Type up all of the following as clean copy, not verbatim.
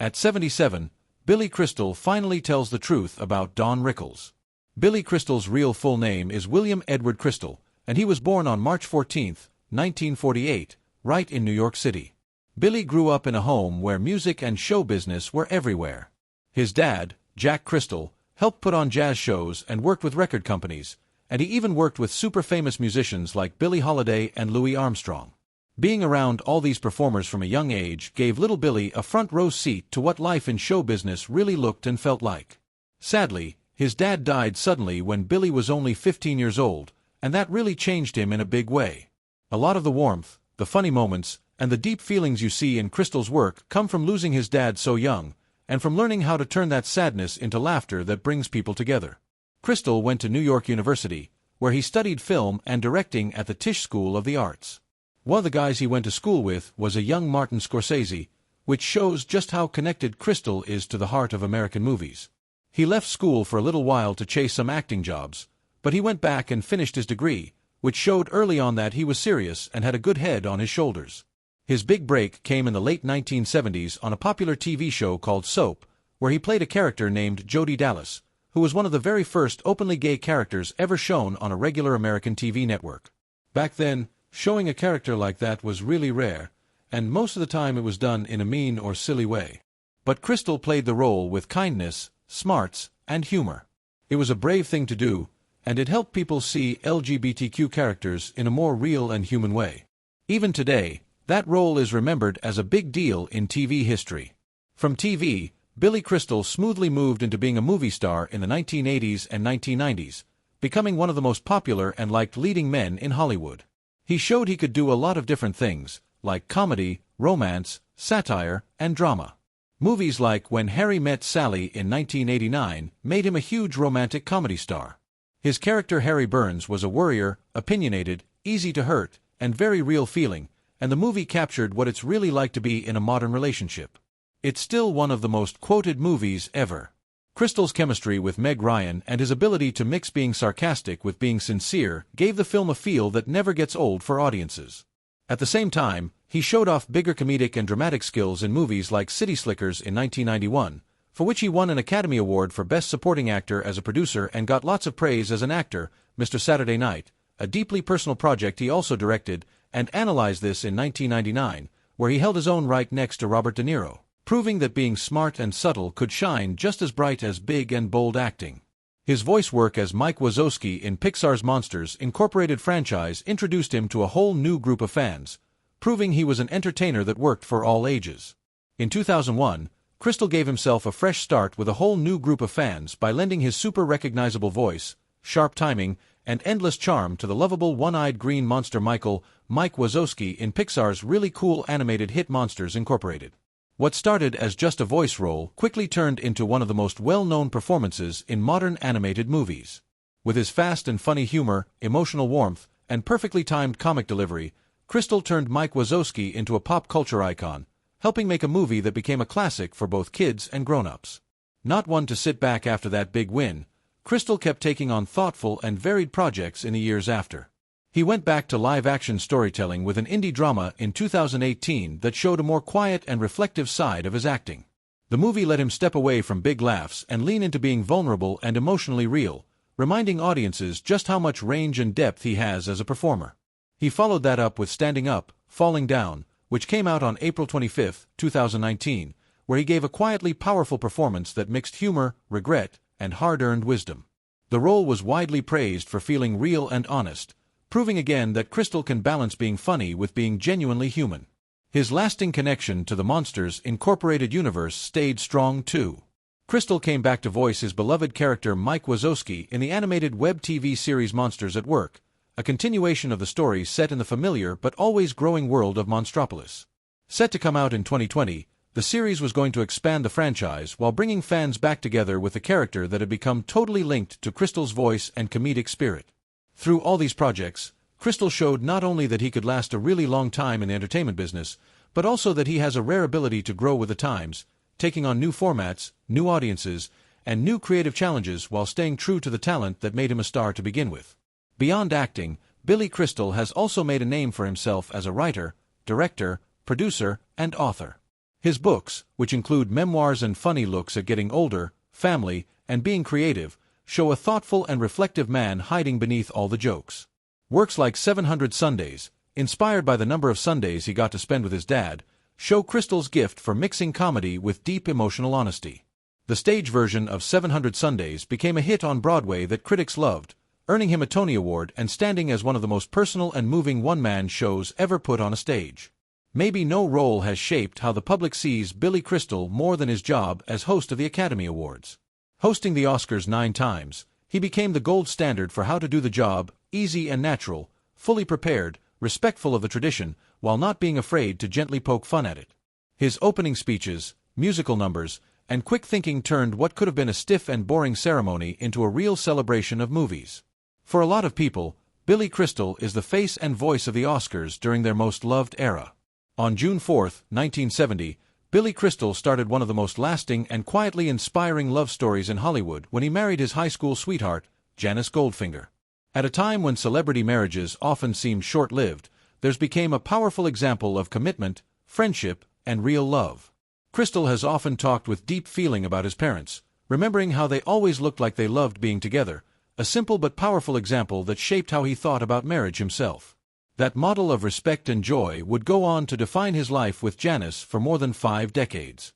At 77, Billy Crystal finally tells the truth about Don Rickles. Billy Crystal's real full name is William Edward Crystal, and he was born on March 14, 1948, right in New York City. Billy grew up in a home where music and show business were everywhere. His dad, Jack Crystal, helped put on jazz shows and worked with record companies, and he even worked with super famous musicians like Billie Holiday and Louis Armstrong. Being around all these performers from a young age gave little Billy a front-row seat to what life in show business really looked and felt like. Sadly, his dad died suddenly when Billy was only 15 years old, and that really changed him in a big way. A lot of the warmth, the funny moments, and the deep feelings you see in Crystal's work come from losing his dad so young, and from learning how to turn that sadness into laughter that brings people together. Crystal went to New York University, where he studied film and directing at the Tisch School of the Arts. One of the guys he went to school with was a young Martin Scorsese, which shows just how connected Crystal is to the heart of American movies. He left school for a little while to chase some acting jobs, but he went back and finished his degree, which showed early on that he was serious and had a good head on his shoulders. His big break came in the late 1970s on a popular TV show called Soap, where he played a character named Jody Dallas, who was one of the very first openly gay characters ever shown on a regular American TV network. Back then, showing a character like that was really rare, and most of the time it was done in a mean or silly way. But Crystal played the role with kindness, smarts, and humor. It was a brave thing to do, and it helped people see LGBTQ characters in a more real and human way. Even today, that role is remembered as a big deal in TV history. From TV, Billy Crystal smoothly moved into being a movie star in the 1980s and 1990s, becoming one of the most popular and liked leading men in Hollywood. He showed he could do a lot of different things, like comedy, romance, satire, and drama. Movies like When Harry Met Sally in 1989 made him a huge romantic comedy star. His character Harry Burns was a worrier, opinionated, easy to hurt, and very real feeling, and the movie captured what it's really like to be in a modern relationship. It's still one of the most quoted movies ever. Crystal's chemistry with Meg Ryan and his ability to mix being sarcastic with being sincere gave the film a feel that never gets old for audiences. At the same time, he showed off bigger comedic and dramatic skills in movies like City Slickers in 1991, for which he won an Academy Award for Best Supporting Actor as a producer and got lots of praise as an actor. Mr. Saturday Night, a deeply personal project he also directed, and analyzed this in 1999, where he held his own right next to Robert De Niro, proving that being smart and subtle could shine just as bright as big and bold acting. His voice work as Mike Wazowski in Pixar's Monsters Incorporated franchise introduced him to a whole new group of fans, proving he was an entertainer that worked for all ages. In 2001, Crystal gave himself a fresh start with a whole new group of fans by lending his super recognizable voice, sharp timing, and endless charm to the lovable one-eyed green monster Mike Wazowski in Pixar's really cool animated hit Monsters Incorporated. What started as just a voice role quickly turned into one of the most well-known performances in modern animated movies. With his fast and funny humor, emotional warmth, and perfectly timed comic delivery, Crystal turned Mike Wazowski into a pop culture icon, helping make a movie that became a classic for both kids and grown-ups. Not one to sit back after that big win, Crystal kept taking on thoughtful and varied projects in the years after. He went back to live-action storytelling with an indie drama in 2018 that showed a more quiet and reflective side of his acting. The movie let him step away from big laughs and lean into being vulnerable and emotionally real, reminding audiences just how much range and depth he has as a performer. He followed that up with Standing Up, Falling Down, which came out on April 25, 2019, where he gave a quietly powerful performance that mixed humor, regret, and hard-earned wisdom. The role was widely praised for feeling real and honest, proving again that Crystal can balance being funny with being genuinely human. His lasting connection to the Monsters Incorporated universe stayed strong too. Crystal came back to voice his beloved character Mike Wazowski in the animated web TV series Monsters at Work, a continuation of the story set in the familiar but always growing world of Monstropolis. Set to come out in 2020, the series was going to expand the franchise while bringing fans back together with a character that had become totally linked to Crystal's voice and comedic spirit. Through all these projects, Crystal showed not only that he could last a really long time in the entertainment business, but also that he has a rare ability to grow with the times, taking on new formats, new audiences, and new creative challenges while staying true to the talent that made him a star to begin with. Beyond acting, Billy Crystal has also made a name for himself as a writer, director, producer, and author. His books, which include memoirs and funny looks at getting older, family, and being creative, show a thoughtful and reflective man hiding beneath all the jokes. Works like 700 Sundays, inspired by the number of Sundays he got to spend with his dad, show Crystal's gift for mixing comedy with deep emotional honesty. The stage version of 700 Sundays became a hit on Broadway that critics loved, earning him a Tony Award and standing as one of the most personal and moving one-man shows ever put on a stage. Maybe no role has shaped how the public sees Billy Crystal more than his job as host of the Academy Awards. Hosting the Oscars 9 times, he became the gold standard for how to do the job, easy and natural, fully prepared, respectful of the tradition, while not being afraid to gently poke fun at it. His opening speeches, musical numbers, and quick thinking turned what could have been a stiff and boring ceremony into a real celebration of movies. For a lot of people, Billy Crystal is the face and voice of the Oscars during their most loved era. On June 4, 1970, Billy Crystal started one of the most lasting and quietly inspiring love stories in Hollywood when he married his high school sweetheart, Janice Goldfinger. At a time when celebrity marriages often seemed short-lived, theirs became a powerful example of commitment, friendship, and real love. Crystal has often talked with deep feeling about his parents, remembering how they always looked like they loved being together, a simple but powerful example that shaped how he thought about marriage himself. That model of respect and joy would go on to define his life with Janice for more than 5 decades.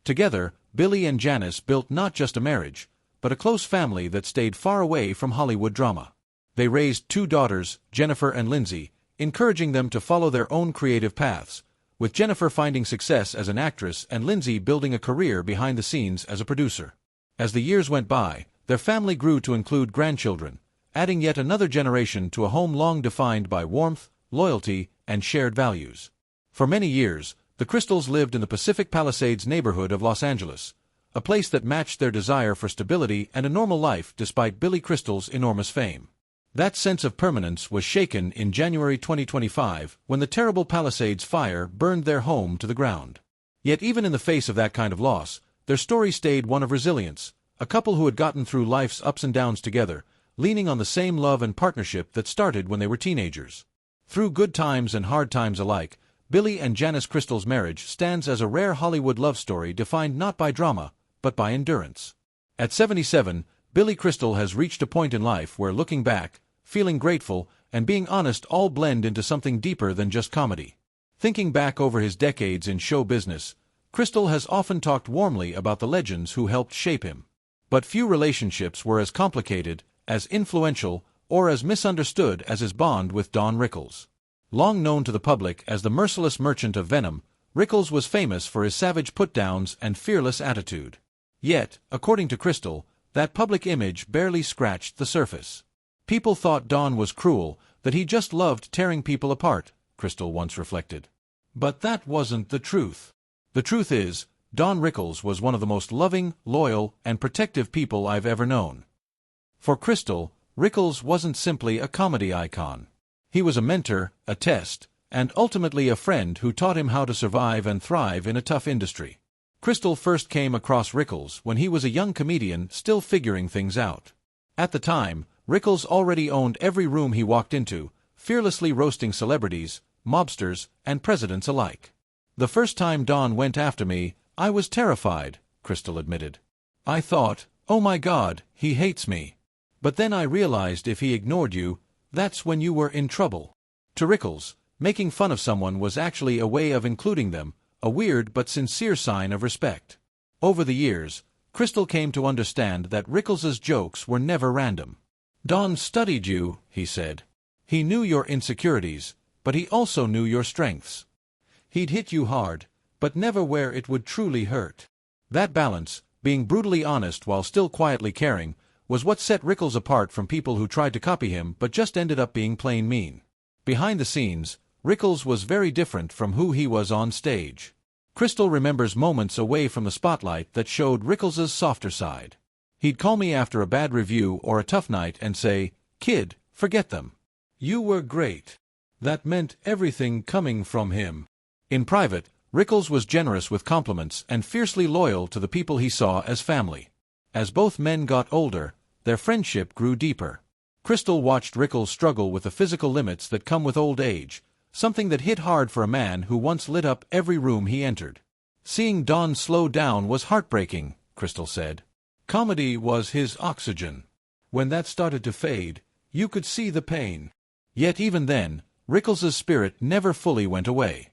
Together, Billy and Janice built not just a marriage, but a close family that stayed far away from Hollywood drama. They raised 2 daughters, Jennifer and Lindsay, encouraging them to follow their own creative paths, with Jennifer finding success as an actress and Lindsay building a career behind the scenes as a producer. As the years went by, their family grew to include grandchildren, adding yet another generation to a home long defined by warmth, loyalty, and shared values. For many years, the Crystals lived in the Pacific Palisades neighborhood of Los Angeles, a place that matched their desire for stability and a normal life despite Billy Crystal's enormous fame. That sense of permanence was shaken in January 2025 when the terrible Palisades fire burned their home to the ground. Yet even in the face of that kind of loss, their story stayed one of resilience, a couple who had gotten through life's ups and downs together, leaning on the same love and partnership that started when they were teenagers. Through good times and hard times alike, Billy and Janice Crystal's marriage stands as a rare Hollywood love story defined not by drama, but by endurance. At 77, Billy Crystal has reached a point in life where looking back, feeling grateful, and being honest all blend into something deeper than just comedy. Thinking back over his decades in show business, Crystal has often talked warmly about the legends who helped shape him. But few relationships were as complicated, as influential, or as misunderstood as his bond with Don Rickles. Long known to the public as the merciless merchant of venom, Rickles was famous for his savage put-downs and fearless attitude. Yet, according to Crystal, that public image barely scratched the surface. People thought Don was cruel, that he just loved tearing people apart, Crystal once reflected. But that wasn't the truth. The truth is, Don Rickles was one of the most loving, loyal, and protective people I've ever known. For Crystal, Rickles wasn't simply a comedy icon. He was a mentor, a test, and ultimately a friend who taught him how to survive and thrive in a tough industry. Crystal first came across Rickles when he was a young comedian still figuring things out. At the time, Rickles already owned every room he walked into, fearlessly roasting celebrities, mobsters, and presidents alike. The first time Don went after me, I was terrified, Crystal admitted. I thought, oh my God, he hates me. But then I realized if he ignored you, that's when you were in trouble. To Rickles, making fun of someone was actually a way of including them, a weird but sincere sign of respect. Over the years, Crystal came to understand that Rickles's jokes were never random. Don studied you, he said. He knew your insecurities, but he also knew your strengths. He'd hit you hard, but never where it would truly hurt. That balance, being brutally honest while still quietly caring, was what set Rickles apart from people who tried to copy him but just ended up being plain mean. Behind the scenes, Rickles was very different from who he was on stage. Crystal remembers moments away from the spotlight that showed Rickles's softer side. He'd call me after a bad review or a tough night and say, "Kid, forget them. You were great." That meant everything coming from him. In private, Rickles was generous with compliments and fiercely loyal to the people he saw as family. As both men got older, their friendship grew deeper. Crystal watched Rickles struggle with the physical limits that come with old age, something that hit hard for a man who once lit up every room he entered. Seeing Don slow down was heartbreaking, Crystal said. Comedy was his oxygen. When that started to fade, you could see the pain. Yet even then, Rickles's spirit never fully went away.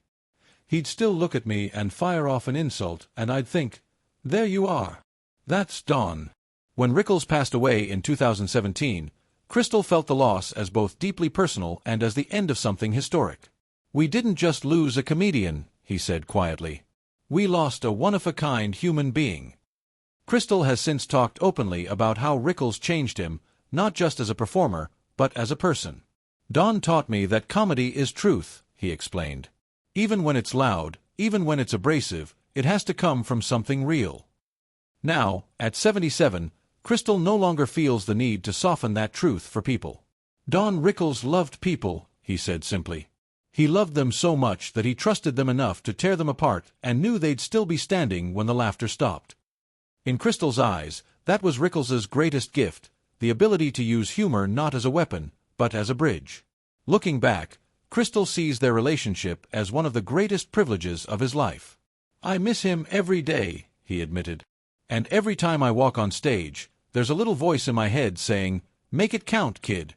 He'd still look at me and fire off an insult, and I'd think, there you are. That's Don. When Rickles passed away in 2017, Crystal felt the loss as both deeply personal and as the end of something historic. We didn't just lose a comedian, he said quietly. We lost a one-of-a-kind human being. Crystal has since talked openly about how Rickles changed him, not just as a performer, but as a person. Don taught me that comedy is truth, he explained. Even when it's loud, even when it's abrasive, it has to come from something real. Now, at 77, Crystal no longer feels the need to soften that truth for people. Don Rickles loved people, he said simply. He loved them so much that he trusted them enough to tear them apart and knew they'd still be standing when the laughter stopped. In Crystal's eyes, that was Rickles's greatest gift, the ability to use humor not as a weapon, but as a bridge. Looking back, Crystal sees their relationship as one of the greatest privileges of his life. I miss him every day, he admitted. And every time I walk on stage, there's a little voice in my head saying, make it count, kid.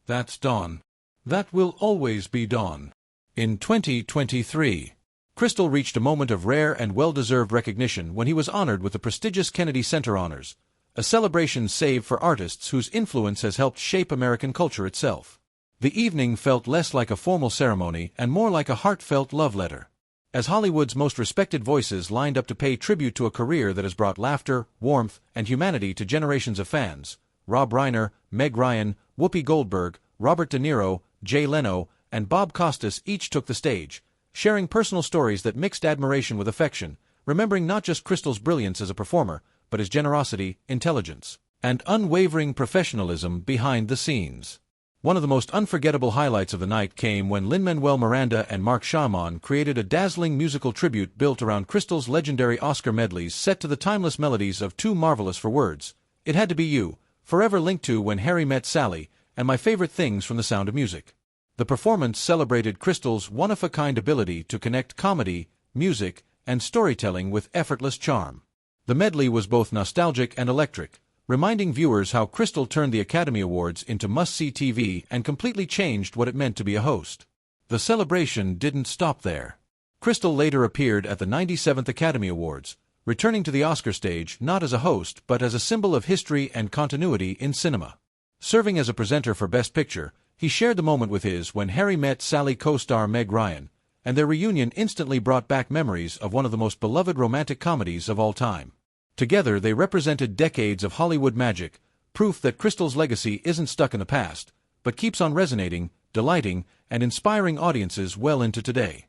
That's Don. That will always be Don. In 2023, Crystal reached a moment of rare and well-deserved recognition when he was honored with the prestigious Kennedy Center Honors, a celebration saved for artists whose influence has helped shape American culture itself. The evening felt less like a formal ceremony and more like a heartfelt love letter. As Hollywood's most respected voices lined up to pay tribute to a career that has brought laughter, warmth, and humanity to generations of fans, Rob Reiner, Meg Ryan, Whoopi Goldberg, Robert De Niro, Jay Leno, and Bob Costas each took the stage, sharing personal stories that mixed admiration with affection, remembering not just Crystal's brilliance as a performer, but his generosity, intelligence, and unwavering professionalism behind the scenes. One of the most unforgettable highlights of the night came when Lin-Manuel Miranda and Mark Shyamalan created a dazzling musical tribute built around Crystal's legendary Oscar medleys set to the timeless melodies of Too Marvelous for Words, It Had to Be You, Forever Linked to When Harry Met Sally, and My Favorite Things from The Sound of Music. The performance celebrated Crystal's one-of-a-kind ability to connect comedy, music, and storytelling with effortless charm. The medley was both nostalgic and electric, reminding viewers how Crystal turned the Academy Awards into must-see TV and completely changed what it meant to be a host. The celebration didn't stop there. Crystal later appeared at the 97th Academy Awards, returning to the Oscar stage not as a host but as a symbol of history and continuity in cinema. Serving as a presenter for Best Picture, he shared the moment with his When Harry Met Sally co-star Meg Ryan, and their reunion instantly brought back memories of one of the most beloved romantic comedies of all time. Together they represented decades of Hollywood magic, proof that Crystal's legacy isn't stuck in the past, but keeps on resonating, delighting, and inspiring audiences well into today.